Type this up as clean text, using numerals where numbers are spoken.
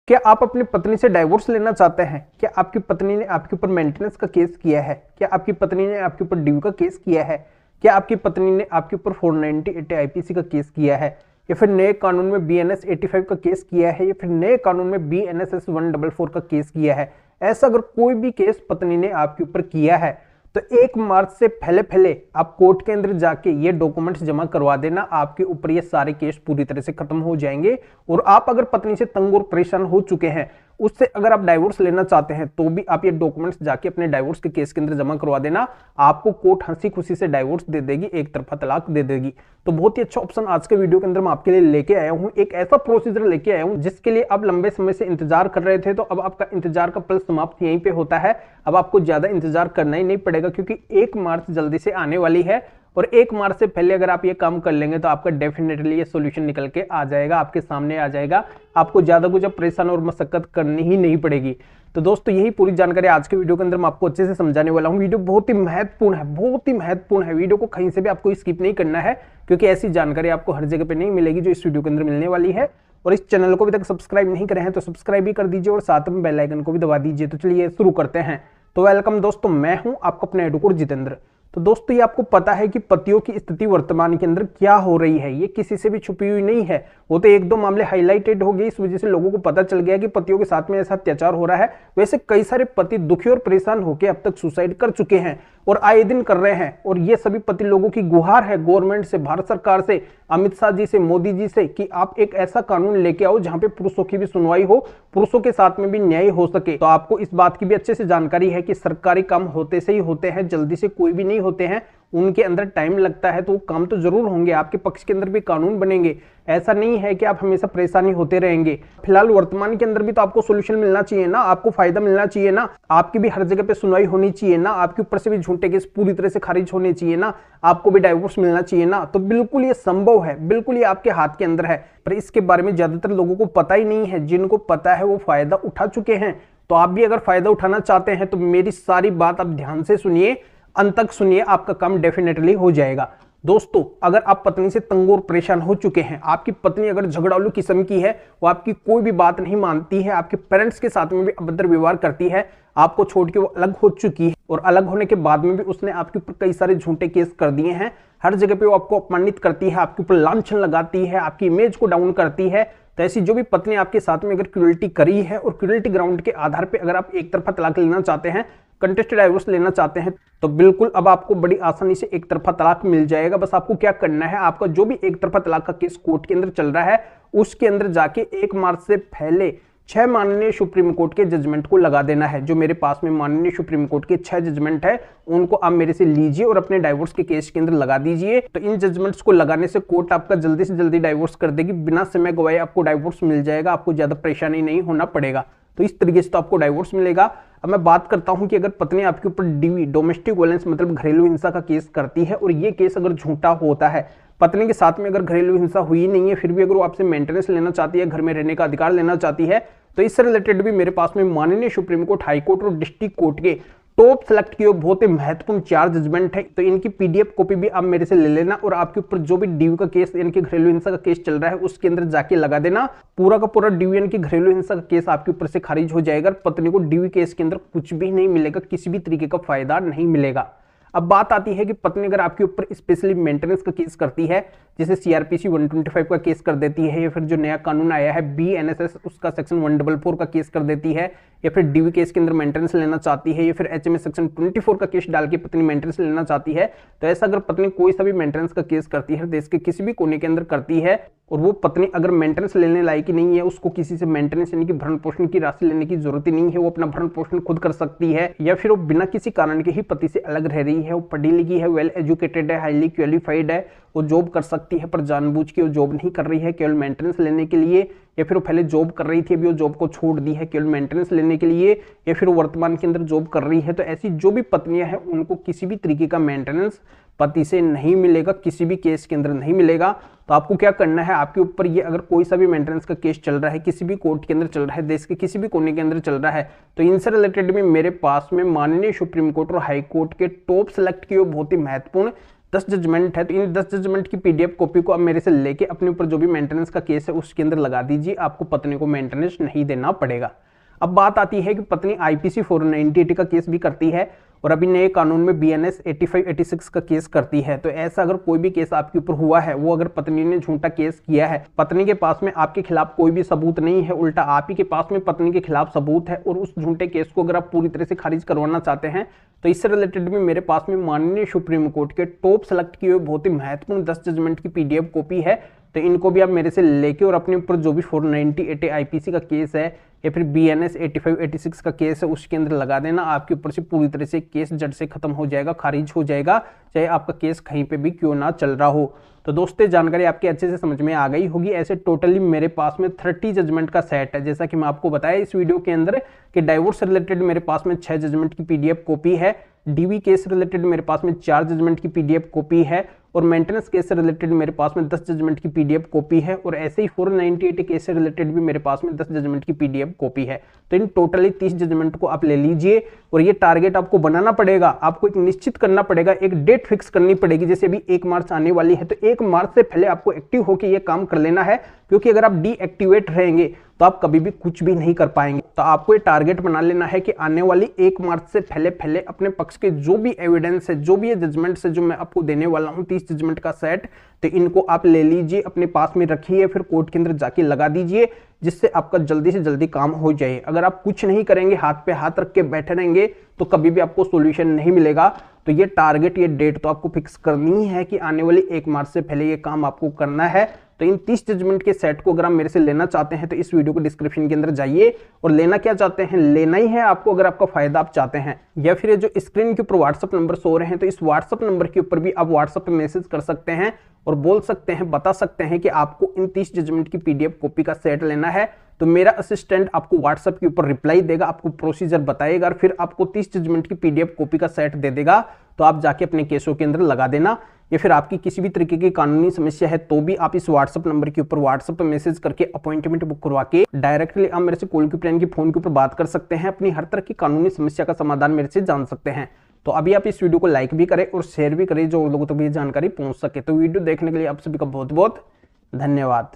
क्या आप अपनी पत्नी से डाइवोर्स लेना चाहते हैं? क्या आपकी पत्नी ने आपके ऊपर मेंटेनेंस का केस किया है? क्या आपकी पत्नी ने आपके ऊपर ड्यू का केस किया है? क्या आपकी पत्नी ने आपके ऊपर 490 आईपीसी का केस किया है, या फिर नए कानून में BNS 85 का केस किया है, या फिर नए कानून में BNSS 144 का केस किया है? ऐसा अगर कोई भी केस पत्नी ने आपके ऊपर किया है तो 1 मार्च से पहले पहले आप कोर्ट के अंदर जाके ये डॉक्यूमेंट्स जमा करवा देना। आपके ऊपर ये सारे केस पूरी तरह से खत्म हो जाएंगे। और आप अगर पत्नी से तंग और परेशान हो चुके हैं, उससे अगर आप डाइवोर्स लेना चाहते हैं, तो भी आप ये डॉक्यूमेंट्स जाके अपने डाइवोर्स के केस के अंदर जमा करवा देना। आपको कोर्ट हंसी खुशी से डाइवोर्स दे देगी, एक तरफा तलाक दे देगी। तो बहुत ही अच्छा ऑप्शन आज के वीडियो के अंदर मैं आपके लिए लेके आया हूं। एक ऐसा प्रोसीजर लेके आया हूं जिसके लिए आप लंबे समय से इंतजार कर रहे थे, तो अब आपका इंतजार का पल समाप्त यहीं पे होता है। अब आपको ज्यादा इंतजार करना ही नहीं पड़ेगा, क्योंकि 1 मार्च जल्दी से आने वाली है। और 1 मार्च से पहले अगर आप ये काम कर लेंगे तो आपका डेफिनेटली ये सॉल्यूशन निकल के आ जाएगा, आपके सामने आ जाएगा। आपको ज्यादा कुछ परेशान और मशक्कत करनी ही नहीं पड़ेगी। तो दोस्तों, यही पूरी जानकारी आज के वीडियो के अंदर मैं आपको अच्छे से समझाने वाला हूं। वीडियो बहुत ही महत्वपूर्ण है, बहुत ही महत्वपूर्ण है। वीडियो को कहीं से भी आपको स्किप नहीं करना है, क्योंकि ऐसी जानकारी आपको हर जगह पे नहीं मिलेगी जो इस वीडियो के अंदर मिलने वाली है। और इस चैनल को अभी तक सब्सक्राइब नहीं करे हैं तो सब्सक्राइब भी कर दीजिए और साथ में बेल आइकन को भी दबा दीजिए। तो चलिए शुरू करते हैं। तो वेलकम दोस्तों, मैं हूं आपका अपना एडवोकेट जितेंद्र। तो दोस्तों, ये आपको पता है कि पतियों की स्थिति वर्तमान के अंदर क्या हो रही है, ये किसी से भी छुपी हुई नहीं है। वो तो 1-2 मामले हाईलाइटेड हो गए, इस वजह से लोगों को पता चल गया कि पतियों के साथ में ऐसा अत्याचार हो रहा है। वैसे कई सारे पति दुखी और परेशान होकर अब तक सुसाइड कर चुके हैं और आए दिन कर रहे हैं। और ये सभी पति लोगों की गुहार है गवर्नमेंट से, भारत सरकार से, अमित शाह जी से, मोदी जी से, कि आप एक ऐसा कानून लेके आओ जहां पे पुरुषों की भी सुनवाई हो, पुरुषों के साथ में भी न्याय हो सके। तो आपको इस बात की भी अच्छे से जानकारी है कि सरकारी काम होते से ही होते हैं, जल्दी से कोई भी नहीं होते हैं, उनके अंदर टाइम लगता है। तो वो काम तो जरूर होंगे, आपके पक्ष के अंदर भी कानून बनेंगे। ऐसा नहीं है कि आप हमेशा परेशानी होते रहेंगे। फिलहाल वर्तमान के अंदर भी तो आपको सोल्यूशन मिलना चाहिए ना, आपको फायदा मिलना चाहिए ना, आपकी भी हर जगह पे सुनवाई होनी चाहिए ना, आपके ऊपर से भी झूठे केस पूरी तरह से खारिज होने चाहिए ना, आपको भी डाइवोर्स मिलना चाहिए ना। तो बिल्कुल ये संभव है, बिल्कुल ये आपके हाथ के अंदर है। पर इसके बारे में ज्यादातर लोगों को पता ही नहीं है। जिनको पता है वो फायदा उठा चुके हैं। तो आप भी अगर फायदा उठाना चाहते हैं तो मेरी सारी बात आप ध्यान से सुनिए, अंत तक सुनिए, आपका काम डेफिनेटली हो जाएगा। दोस्तों, अगर आप पत्नी से तंग और परेशान हो चुके हैं, आपकी पत्नी अगर झगड़ालू किस्म की है, वो आपकी कोई भी बात नहीं मानती है, आपके पेरेंट्स के साथ में भी अभद्र व्यवहार करती है, आपको छोड़ के वो अलग हो चुकी है, और अलग होने के बाद में भी उसने आपके ऊपर कई सारे झूठे केस कर दिए हैं, हर जगह पे वो आपको अपमानित करती है, आपके ऊपर लांछन लगाती है, आपकी इमेज को डाउन करती है। तो ऐसी जो भी पत्नी आपके साथ में अगर क्रूरल्टी करी है और क्रूरल्टी ग्राउंड के आधार पे अगर आप एक तरफा तलाक लेना चाहते हैं, कंटेस्टेड डाइवोर्स लेना चाहते हैं, तो बिल्कुल अब आपको बड़ी आसानी से एक तरफा तलाक मिल जाएगा। बस आपको क्या करना है, आपका जो भी एक तरफा तलाक का केस कोर्ट के अंदर चल रहा है, उसके अंदर जाके 1 मार्च से पहले 6 माननीय सुप्रीम कोर्ट के जजमेंट को लगा देना है। जो मेरे पास में माननीय सुप्रीम कोर्ट के 6 जजमेंट है, उनको आप मेरे से लीजिए और अपने डाइवोर्स के केस के अंदर लगा दीजिए। तो इन जजमेंट्स को लगाने से कोर्ट आपका जल्दी से जल्दी डाइवोर्स कर देगी, बिना समय गवाए आपको डाइवोर्स मिल जाएगा, आपको ज्यादा परेशानी नहीं होना पड़ेगा। तो इस तरीके से तो आपको डाइवोर्स मिलेगा। अब मैं बात करता हूं कि अगर पत्नी आपके ऊपर डीवी, डोमेस्टिक वायलेंस मतलब घरेलू हिंसा का केस करती है, और ये केस अगर झूठा होता है, पत्नी के साथ में अगर घरेलू हिंसा हुई नहीं है, फिर भी अगर वो आपसे मेंटेनेंस लेना चाहती है, घर में रहने का अधिकार लेना चाहती है, तो इससे रिलेटेड भी मेरे पास में माननीय सुप्रीम कोर्ट, हाई कोर्ट और डिस्ट्रिक्ट कोर्ट के टॉप सेलेक्ट किए बहुत ही महत्वपूर्ण 4 जजमेंट है। तो इनकी PDF कॉपी भी आप मेरे से ले लेना और आपके ऊपर जो भी डीवी का केस, इनके घरेलू हिंसा का केस चल रहा है, उसके अंदर जाके लगा देना। पूरा का पूरा डीवी की घरेलू हिंसा का केस आपके ऊपर से खारिज हो जाएगा। पत्नी को डीवी केस के अंदर कुछ भी नहीं मिलेगा, किसी भी तरीके का फायदा नहीं मिलेगा। अब बात आती है कि पत्नी अगर आपके ऊपर स्पेशली मेंटेनेंस का केस करती है, जैसे CRPC 125 का केस कर देती है, या फिर जो नया कानून आया है BNSS उसका सेक्शन 144 का केस कर देती है, या फिर डीवी केस के अंदर मेंटेनेंस लेना चाहती है, या फिर HMS सेक्शन 24 का केस डाल के पत्नी मेंटेनेंस लेना चाहती है, तो ऐसा अगर पत्नी कोई सा भी मेंटेनेंस का केस करती है, देश के किसी भी कोने के अंदर करती है, और वो पत्नी अगर मेंटेनेंस लेने लायक ही नहीं है, उसको किसी से मेंटेनेंस यानी कि भरण पोषण की राशि लेने की जरूरत ही नहीं है, वो अपना भरण पोषण खुद कर सकती है, या फिर वो बिना किसी कारण के ही पति से अलग रह रही है, वो पढ़ी लिखी है, वेल एजुकेटेड है, हाईली क्वालिफाइड है, वो जॉब कर सकती है, पर जानबूझ के वो जॉब नहीं कर रही है केवल मेंटेनेंस लेने के लिए, या फिर वो पहले जॉब कर रही थी अभी वो जॉब को छोड़ दी है केवल मेंटेनेंस लेने के लिए, या फिर वो वर्तमान के अंदर जॉब कर रही है। तो ऐसी जो भी पत्नियां हैं उनको किसी भी तरीके का मेंटेनेंस पति से नहीं मिलेगा, किसी भी केस के अंदर नहीं मिलेगा। तो आपको क्या करना है, आपके ऊपर ये अगर कोई सा भी मेंटेनेंस का केस चल रहा है, किसी भी कोर्ट के अंदर चल रहा है, देश के किसी भी कोने के अंदर चल रहा है, तो इनसे रिलेटेड में मेरे पास में माननीय सुप्रीम कोर्ट और हाई कोर्ट के टॉप सेलेक्ट किए बहुत ही महत्वपूर्ण 10 जजमेंट है, तो इन 10 जजमेंट की पीडीएफ कॉपी को आप मेरे से लेके अपने ऊपर जो भी मेंटेनेंस का केस है उसके अंदर लगा दीजिए, आपको पत्नी को मेंटेनेंस नहीं देना पड़ेगा। अब बात आती है कि पत्नी आईपीसी 490 का केस भी करती है और अभी नए कानून में बीएनएस 85-86 का केस करती है। तो ऐसा अगर कोई भी केस आपके ऊपर हुआ है, वो अगर पत्नी ने झूठा केस किया है, पत्नी के पास में आपके खिलाफ कोई भी सबूत नहीं है, उल्टा आप ही के पास में पत्नी के खिलाफ सबूत है, और उस झूठे केस को अगर आप पूरी तरह से खारिज करवाना चाहते हैं, तो इससे रिलेटेड भी मेरे पास में माननीय सुप्रीम कोर्ट के टॉप सेलेक्ट किए हुए बहुत ही महत्वपूर्ण 10 जजमेंट की पीडीएफ कॉपी है। तो इनको भी आप मेरे से लेके और अपने ऊपर जो भी 490 आईपीसी का केस है या फिर बीएनएस 85-86 का केस है उसके अंदर लगा देना, आपके ऊपर से पूरी तरह से केस जड़ से खत्म हो जाएगा, खारिज हो जाएगा, चाहे आपका केस कहीं पे भी क्यों ना चल रहा हो। तो दोस्तों जानकारी आपके अच्छे से समझ में आ गई होगी। ऐसे टोटली मेरे पास में 30 जजमेंट का सेट है, जैसा कि मैं आपको बताया इस वीडियो के अंदर कि डाइवोर्स रिलेटेड मेरे पास में 6 जजमेंट की पीडीएफ कॉपी है, डीवी केस रिलेटेड मेरे पास में 4 जजमेंट की पीडीएफ कॉपी है, और मेंटेनेंस केस से रिलेटेड मेरे पास में 10 जजमेंट की पीडीएफ कॉपी है, और ऐसे ही 498 केस से रिलेटेड भी मेरे पास में 10 जजमेंट की पीडीएफ कॉपी है। तो इन टोटली 30 जजमेंट को आप ले लीजिए, और ये टारगेट आपको बनाना पड़ेगा, आपको एक निश्चित करना पड़ेगा, एक डेट फिक्स करनी पड़ेगी। जैसे अभी 1 मार्च आने वाली है, तो 1 मार्च से पहले आपको एक्टिव होकर ये काम कर लेना है, क्योंकि अगर आप डीएक्टिवेट रहेंगे तो आप कभी भी कुछ भी नहीं कर पाएंगे। तो आपको ये टारगेट बना लेना है कि आने वाली 1 मार्च से पहले अपने पक्ष के जो भी एविडेंस है, जो भी ये जजमेंट्स है जो मैं आपको देने वाला हूं 30 जजमेंट का सेट, तो इनको आप ले लीजिए, अपने पास में रखिए, फिर कोर्ट के अंदर जाके लगा दीजिए, जिससे आपका जल्दी से जल्दी काम हो जाए। अगर आप कुछ नहीं करेंगे, हाथ पे हाथ रख के बैठे रहेंगे, तो कभी भी आपको सॉल्यूशन नहीं मिलेगा। तो ये टारगेट, ये डेट तो आपको फिक्स करनी है कि आने वाली 1 मार्च से पहले ये काम आपको करना है। तो इन 30 जजमेंट के सेट को अगर आप मेरे से लेना चाहते हैं तो इस वीडियो को डिस्क्रिप्शन के अंदर जाइए, और लेना क्या चाहते हैं, लेना ही है आपको अगर आपका फायदा आप चाहते हैं, या फिर ये जो स्क्रीन के ऊपर व्हाट्सएप नंबर सो रहे हैं, तो इस व्हाट्सएप नंबर के ऊपर भी आप व्हाट्सएप पे मैसेज कर सकते हैं और बोल सकते हैं, बता सकते हैं कि आपको इन 30 जजमेंट की पीडीएफ कॉपी का सेट लेना है। तो मेरा असिस्टेंट आपको व्हाट्सएप के ऊपर रिप्लाई देगा, आपको प्रोसीजर बताएगा, और फिर आपको 30 जजमेंट की पीडीएफ कॉपी का सेट दे देगा। तो आप जाके अपने केसों के अंदर लगा देना, या फिर आपकी किसी भी तरीके की कानूनी समस्या है तो भी आप इस व्हाट्सएप नंबर के ऊपर व्हाट्सएप पर मैसेज करके अपॉइंटमेंट बुक करवा के डायरेक्टली आप मेरे से कॉल के प्लान की फोन के ऊपर बात कर सकते हैं, अपनी हर तरह की कानूनी समस्या का समाधान मेरे से जान सकते हैं। तो अभी आप इस वीडियो को लाइक भी करें और शेयर भी करें, जो लोगों तक भी जानकारी पहुंच सके। तो वीडियो देखने के लिए आप सभी का बहुत बहुत धन्यवाद।